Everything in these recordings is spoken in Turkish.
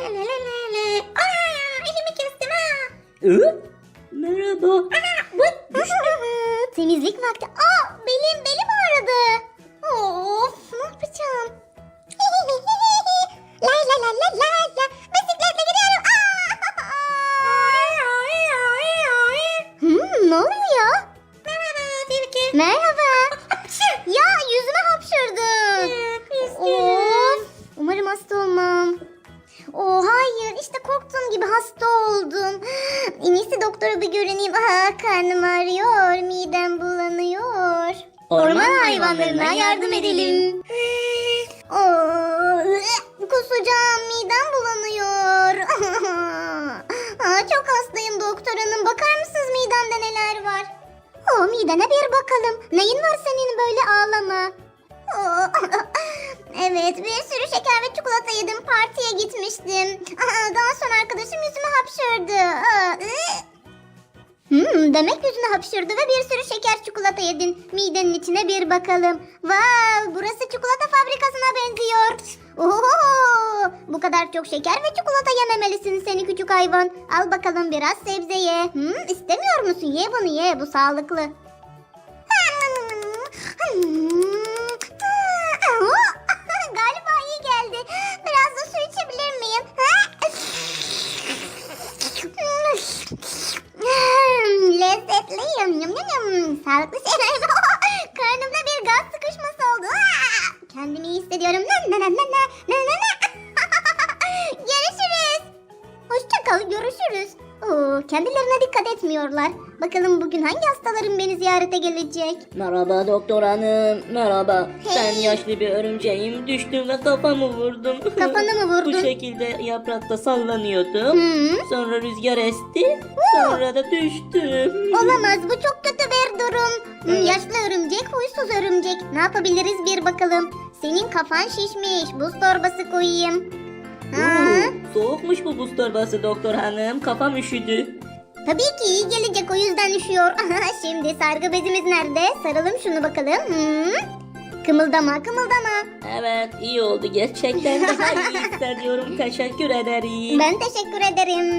Elimi kestim ha. Merhaba. Temizlik vakti. Belim ağrıdı. Of, ne yapacağım? La la la la la la. Bisikletle gidiyorum. Ne oluyor ya? Merhaba Tilki. Merhaba. Ya yüzüme hapşırdın. Of. Umarım hasta olmam. Hayır, işte korktuğum gibi hasta oldum. En iyisi doktora bir görüneyim. Karnım ağrıyor, midem bulanıyor. Orman hayvanlarına yardım edelim. Kusacağım, midem bulanıyor. Çok hastayım doktor hanım. Bakar mısınız midemde neler var? Midene bir bakalım. Neyin var senin, böyle ağlama. Evet, bir sürü şeker ve çikolata yedim. Partiye gitmiştim. Daha sonra arkadaşım yüzüme hapşırdı. Demek yüzüne hapşırdı ve bir sürü şeker çikolata yedin. Midenin içine bir bakalım. Wow, burası çikolata fabrikasına benziyor. Bu kadar çok şeker ve çikolata yememelisin seni küçük hayvan. Al bakalım biraz sebze ye. İstemiyor musun? Ye bunu, ye. Bu sağlıklı. Galiba iyi geldi. Biraz da su içebilir miyim? Lezzetli. Sağlıklı şeyler. Karnımda bir gaz sıkışması oldu. Kendimi iyi hissediyorum. Görüşürüz. Hoşça kal, görüşürüz. Kendilerine dikkat etmiyorlar. Bakalım bugün hangi hastalarım beni ziyarete gelecek? Merhaba doktor hanım. Merhaba. Hey. Ben yaşlı bir örümceğim. Düştüm ve kafamı vurdum. Kafanı mı vurdun? Bu şekilde yaprakta sallanıyordum. Sonra rüzgar esti. Sonra da düştüm. Olamaz, bu çok kötü bir durum. Yaşlı örümcek, huysuz örümcek. Ne yapabiliriz bir bakalım. Senin kafan şişmiş. Buz torbası koyayım. Soğukmuş bu buz torbası doktor hanım. Kafam üşüdü. Tabii ki iyi gelecek, o yüzden üşüyor. Şimdi sargı bezimiz nerede? Saralım şunu bakalım. Kımıldama. Evet, iyi oldu. Gerçekten daha iyi hissediyorum. Teşekkür ederim. Ben teşekkür ederim.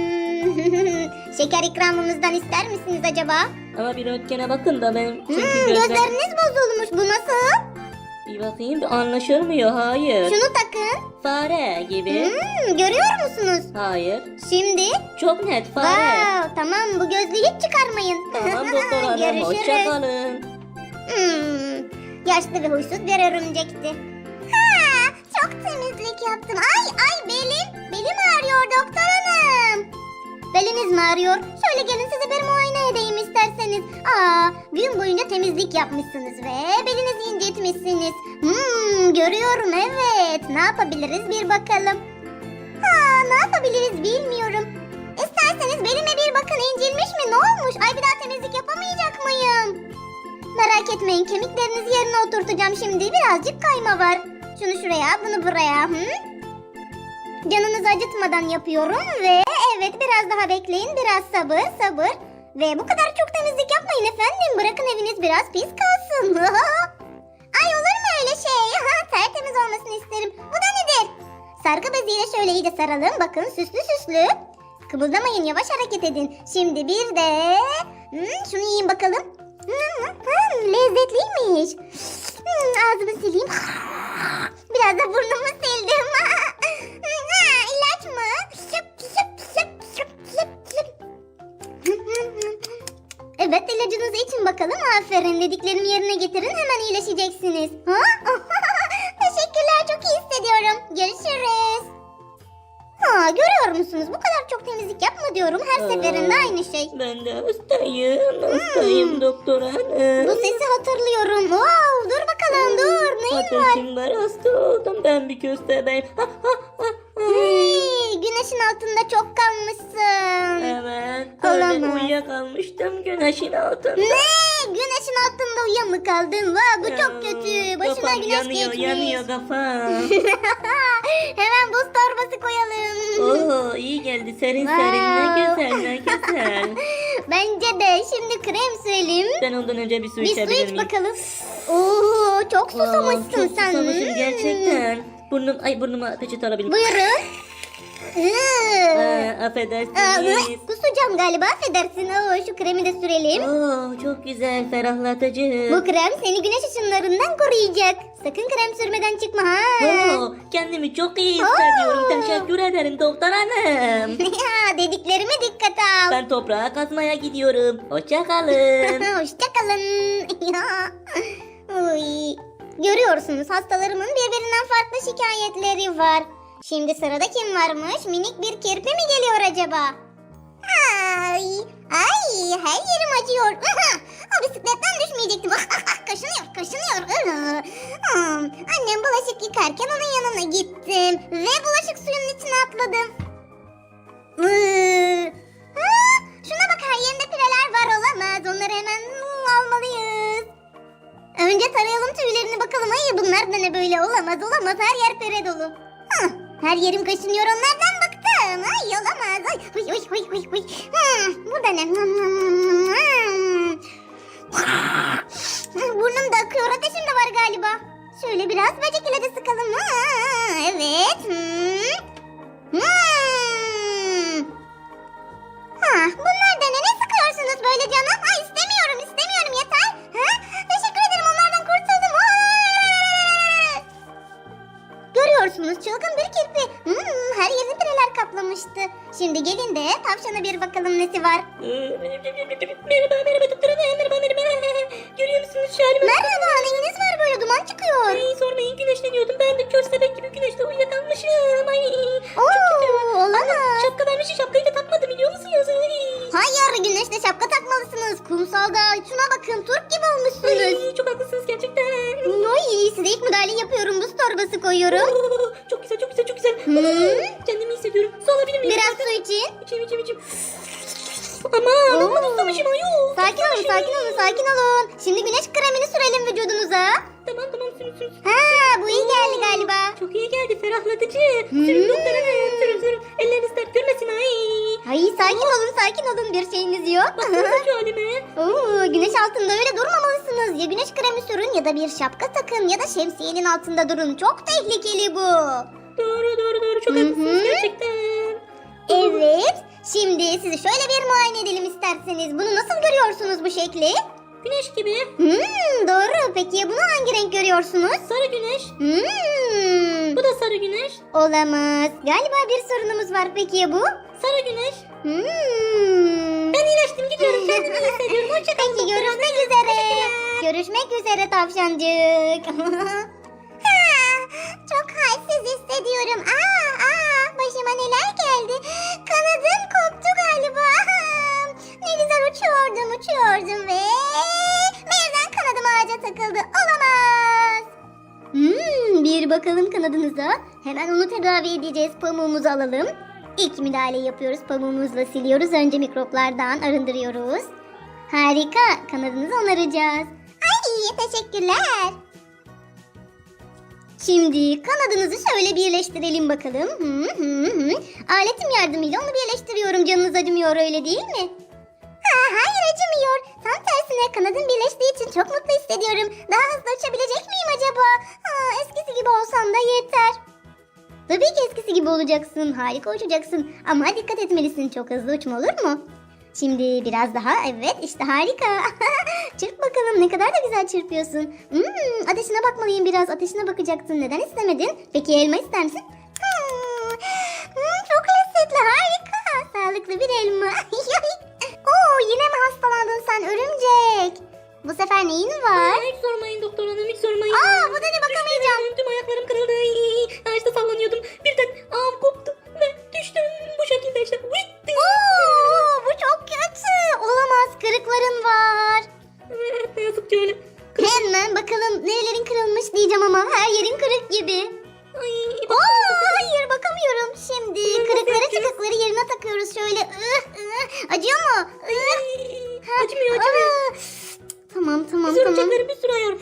Şeker ikramımızdan ister misiniz acaba? Ama bir röntgene bakın da benim çünkü gözlerim... Gözleriniz bozulmuş. Bu nasıl? Bir bakayım, anlaşılmıyor. Hayır. Şunu takın. Fare gibi. Görüyor musunuz? Hayır. Şimdi. Çok net fare. Wow, tamam, bu gözlüğü hiç çıkarmayın. Tamam doktor hanım. Görüşürüz. Hoşçakalın. Yaşlı ve huysuz bir örümcekti. Çok temizlik yaptım. Ay belim ağrıyor doktor hanım. Beliniz mi ağrıyor? Şöyle gelin, size bir muayene edeyim isterseniz. Gün boyunca temizlik yapmışsınız ve belinizi incitmişsiniz. Görüyorum, evet. Ne yapabiliriz bir bakalım. Ne yapabiliriz bilmiyorum. İsterseniz belime bir bakın, incinmiş mi, ne olmuş? Bir daha temizlik yapamayacak mıyım? Merak etmeyin, kemiklerinizi yerine oturtacağım şimdi. Birazcık kayma var. Şunu şuraya, bunu buraya. Canınızı acıtmadan yapıyorum ve evet, biraz daha bekleyin. Biraz sabır. Ve bu kadar çok temizlik yapmayın efendim. Bırakın eviniz biraz pis kalsın. Olur mu öyle şey? Tertemiz olmasını isterim. Bu da nedir? Sargı beziyle şöyle iyice saralım. Bakın, süslü. Kıpırdamayın, yavaş hareket edin. Şimdi bir de şunu yiyin bakalım. Lezzetliymiş. Ağzımı sileyim. Biraz da burnumu sildim. İlaç mı? Evet, ilacınızı için bakalım. Aferin, dediklerimi yerine getirin, hemen iyileşeceksiniz. Teşekkürler, çok iyi hissediyorum. Görüşürüz. Görüyor musunuz? Bu kadar çok temizlik yapma diyorum. Her seferinde aynı şey. Ben de hastayım doktor hanım. Bu sesi hatırlıyorum. Wow, dur bakalım, dur. Neyin var? Ateşim var, hasta oldum. Ben bir köstebeğim. Güneşin altında çok kalmışsın. Evet. Olamaz. Öyle uyuyakalmıştım güneşin altında. Ne? Güneşin altında uyuya mı kaldın? Bu çok kötü. Başına Kafam güneş geçmiş. yanıyor kafam. Hemen buz torbası koyalım. İyi geldi, serin ne güzel. Bence de. Şimdi krem sürelim. Ben ondan önce bir su Bir su içebilir iç miyim? bakalım. Çok susamışsın Çok sen. susamışım gerçekten. Burnuma peçete alabilir miyim? Buyurun. affedersiniz. Kusacağım galiba, affedersin. Şu kremi de sürelim. Çok güzel, ferahlatıcı. Bu krem seni güneş ışınlarından koruyacak. Sakın krem sürmeden çıkma ha. Kendimi çok iyi hissediyorum. Teşekkür ederim doktor hanım. Dediklerime dikkat al. Ben toprağa kazmaya gidiyorum. Hoşça kalın. Hoşçakalın. Uy. Görüyorsunuz, hastalarımın birbirinden farklı şikayetleri var. Şimdi sırada kim varmış? Minik bir kirpi mi geliyor acaba? Ay, her yerim acıyor. O bisikletten düşmeyecektim. Kaşınıyor. Annem bulaşık yıkarken onun yanına gittim. Ve bulaşık suyunun içine atladım. Şuna bak, her yerinde pireler var, olamaz. Onları hemen almalıyız. Önce tarayalım tüylerini bakalım. Ay, bunlar da ne böyle, olamaz. Her yer pire dolu. Her yerim kaşınıyor, onlardan bıktım. Ay, olamaz. Ay. Bu da ne? Burnum da akıyor, ateşim de var galiba. Şöyle biraz böcek ilacı sıkalım. Evet. Bunlar da ne sıkıyorsunuz böyle canım? Ay, istemiyorum, yeter. Teşekkür ederim, onlardan kurtuldum. Görüyorsunuz, çılgın bir kirpi. Her yerini pireler kaplamıştı. Şimdi gelin de tavşana bir bakalım nesi var. Merhaba doktor hanım. Merhaba. Görüyor musunuz şarjımı? Merhaba, neyiniz var böyle, duman çıkıyor. Ay, sormayın, güneşleniyordum. Ben de köstebek gibi güneşte uyuyakalmışım. Ay. Olamaz. Şapka vermişim, şapkayı da takmadım, biliyor musunuz? Hayır, güneşte şapka takmalısınız. Kumsalda şuna bakın, turp gibi olmuşsunuz. Ay, çok haklısınız gerçekten. Ay, size ilk müdahale yapıyorum, buz torbası koyuyorum. Çok güzel. Kendimi hissediyorum. Su alabilir miyim? Biraz su için. İçeyim. Aman, amma susamışım ayol. Sakin olun. Şimdi güneş kremini sürelim vücudunuza. Tamam, sürün. Bu iyi geldi galiba. Çok iyi geldi, ferahlatıcı. Sürün doktor hanım, sürün. Elleriniz dert görmesin ay. Hayır, sakin olun, bir şeyiniz yok. Baksanıza şu halime. Güneş altında öyle durmamalısınız. Ya güneş kremi sürün ya da bir şapka takın ya da şemsiyenin altında durun. Çok tehlikeli bu. Doğru. Çok haklısınız gerçekten. Evet. Şimdi sizi şöyle bir muayene edelim isterseniz. Bunu nasıl görüyorsunuz bu şekli? Güneş gibi. Doğru. Peki ya bunu hangi renk görüyorsunuz? Sarı güneş. Bu da sarı güneş. Olamaz. Galiba bir sorunumuz var. Peki ya bu? Sarı güneş. Ben iyileştim, gidiyorum, kendimi iyi hissediyorum. Hoşçakalın. Peki, görüşmek üzere. Görüşmek üzere tavşancık. Çok halsiz hissediyorum. Başıma neler geldi. Kanadım koptu galiba. Ne güzel uçuyordum ve birden kanadım ağaca takıldı. Olamaz. Bir bakalım kanadınıza. Hemen onu tedavi edeceğiz. Pamuğumuzu alalım. İlk müdahale yapıyoruz. Pamuğumuzla siliyoruz. Önce mikroplardan arındırıyoruz. Harika. Kanadınızı onaracağız. Ay, teşekkürler. Şimdi kanadınızı şöyle birleştirelim bakalım. Aletim yardımıyla onu birleştiriyorum. Canınız acımıyor, öyle değil mi? Hayır, acımıyor. Tam tersine kanadım birleştiği için çok mutlu hissediyorum. Daha hızlı uçabilecek miyim acaba? Eskisi gibi olsam da yeter. Tabii ki eskisi gibi olacaksın. Harika uçacaksın. Ama dikkat etmelisin. Çok hızlı uçma, olur mu? Şimdi biraz daha, evet, işte harika. Çırp bakalım, ne kadar da güzel çırpıyorsun. Ateşine bakmalıyım biraz. Ateşine bakacaksın. Neden istemedin? Peki elma ister misin? Çok lezzetli, harika. Sağlıklı bir elma. Yine mi hastalandın sen örümcek? Bu sefer neyin var? Hiç sormayın doktor hanım, hiç sormayın. Bu da ne, bakamayacağım. Tüm ayaklarım kırıldı. Ağaçta sallanıyordum. Birden ağım koptu ve düştüm. Bu şekilde işte. Bu çok kötü. Olamaz, kırıkların var. Evet, ne yazık ki öyle. Hemen bakalım nerelerin kırılmış diyeceğim ama her yerin kırık gibi. Hayır, bakamıyorum. Şimdi kırıkları çıkıkları yerine takıyoruz şöyle. Acıyor mu? Acımıyor. Tamam. Örümceklerin bir sürü ayar.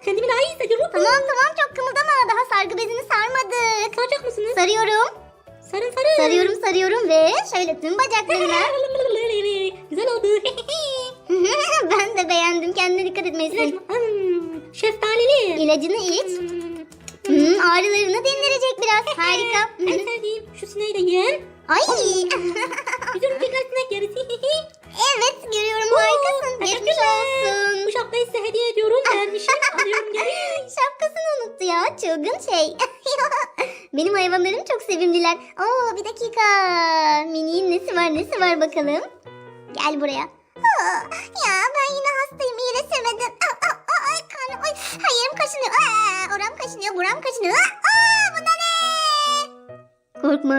Kendimi daha iyi hissediyorum. Tamam, çok kımıldama. Daha sargı bezini sarmadık. Saracak mısınız? Sarıyorum. Sarın. Sarıyorum ve şöyle tüm bacaklarına. Güzel oldu. Ben de beğendim. Kendine dikkat etmelisin. Şeftalili. İlacını iç. Ağrılarını dindirecek biraz. Harika. En sevdiğim şu sineği de yiyen. Ay. Biz örümcekler sinek yeriz. Evet görüyorum harikasın. Geçmiş Teşekkürler. olsun. Bu şapkayı size hediye ediyorum. Beğenmişim. Alıyorum geri. Şapkasını unuttu ya. Çılgın şey. Benim hayvanlarım çok sevimliler. Oo bir dakika. Mini'nin nesi var bakalım. Gel buraya. Ya ben yine hastayım. İyileşemedim. Ay karnım. Ay, hayırım kaşınıyor. Oram kaşınıyor. Buram kaşınıyor. Bu da ne? Korkma.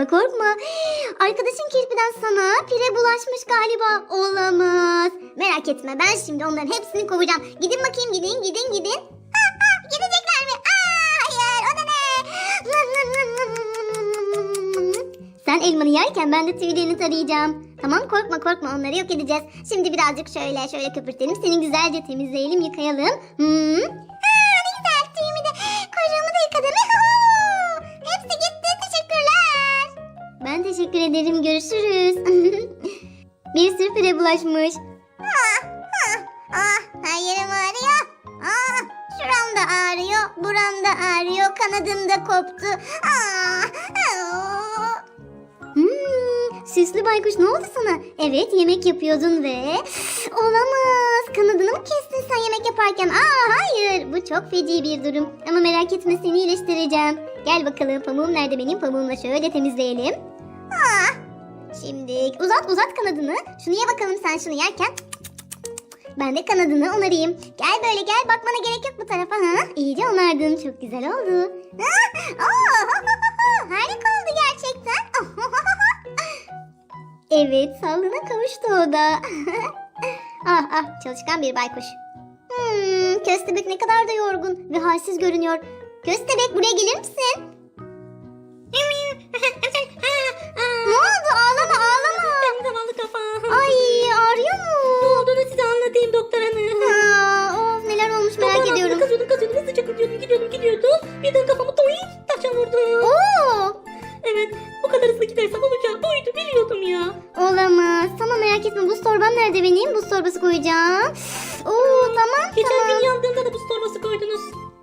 Arkadaşın kirpiden sana pire bulaşmış galiba. Olamaz. Merak etme ben şimdi onların hepsini kovacağım. Gidin bakayım gidin. Gidecekler mi? Hayır o da ne? Sen elmanı yerken ben de tüylerini tarayacağım. Tamam korkma onları yok edeceğiz. Şimdi birazcık şöyle köpürtelim. Seni güzelce temizleyelim yıkayalım. Ne güzel tüyümü de kuyruğumu da yıkadım. Hepsi gitti teşekkürler. Ben teşekkür ederim görüşürüz. Bir sürü pire bulaşmış. Her yerim ağrıyor. Şuram da ağrıyor. Buram da ağrıyor. Kanadım da koptu. Süslü baykuş ne oldu sana? Evet yemek yapıyordun ve... Olamaz. Kanadını mı kestin sen yemek yaparken? Hayır. Bu çok feci bir durum. Ama merak etme seni iyileştireceğim. Gel bakalım pamuğum nerede benim? Pamuğumla şöyle temizleyelim. Şimdi uzat kanadını. Şunu ye bakalım sen şunu yerken. Ben de kanadını onarayım. Gel böyle gel bakmana gerek yok bu tarafa. İyice onardın çok güzel oldu. Harika oldu gerçekten. Evet sağlığına kavuştu o da. Çalışkan bir baykuş. Köstebek ne kadar da yorgun ve halsiz görünüyor. Köstebek buraya gelir misin? Ne oldu ağlama. Benim zavallı kafam. Ay ağrıyor mu? Ne olduğunu size anlatayım doktor hanım. Of neler olmuş merak ediyorum. Kazıyordum hızlıca gidiyordum. Birden kafamı taşa vurdu. Oo, Evet bu kadar hızlı gidersem olacağı buydu biliyordum ya. olamaz. Tamam merak etme buz torbam nerede benim? Buz torbası koyacağım. Tamam. Geçen gün yandığında da buz torbası koydunuz.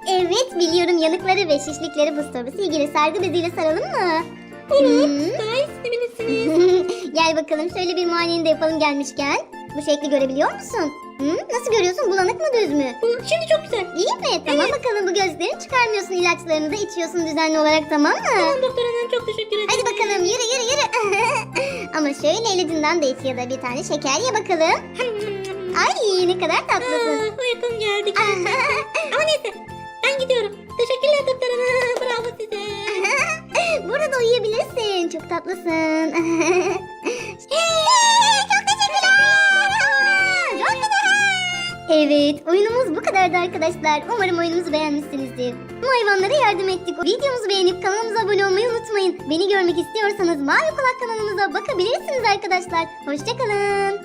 Evet biliyorum yanıkları ve şişlikleri buz torbası ilgili sargı beziyle saralım mı? Guys eminsiniz. Gel bakalım şöyle bir muayeneni de yapalım gelmişken. Bu şekli görebiliyor musun? Nasıl görüyorsun bulanık mı düz mü? Şimdi çok güzel. İyi mi? Tamam bakalım bu gözlerini çıkarmıyorsun ilaçlarını da içiyorsun düzenli olarak tamam mı? Tamam doktor hanım çok teşekkür ederim. Hadi bakalım yürü. Ama şöyle elinden de iç ya da bir tane şeker ye bakalım. Ay ne kadar tatlısın. Uykum geldi. Ama neyse ben gidiyorum. Teşekkürler doktor hanım. Bravo size. Burada da uyuyabilirsin. Çok tatlısın. Çok teşekkürler. Çok güzel. Evet oyunumuz bu kadardı arkadaşlar. Umarım oyunumuzu beğenmişsinizdir. Bu hayvanlara yardım ettik. Videomuzu beğenip kanalımıza abone olmayı unutmayın. Beni görmek istiyorsanız Mavi Kulak kanalımıza bakabilirsiniz arkadaşlar. Hoşçakalın.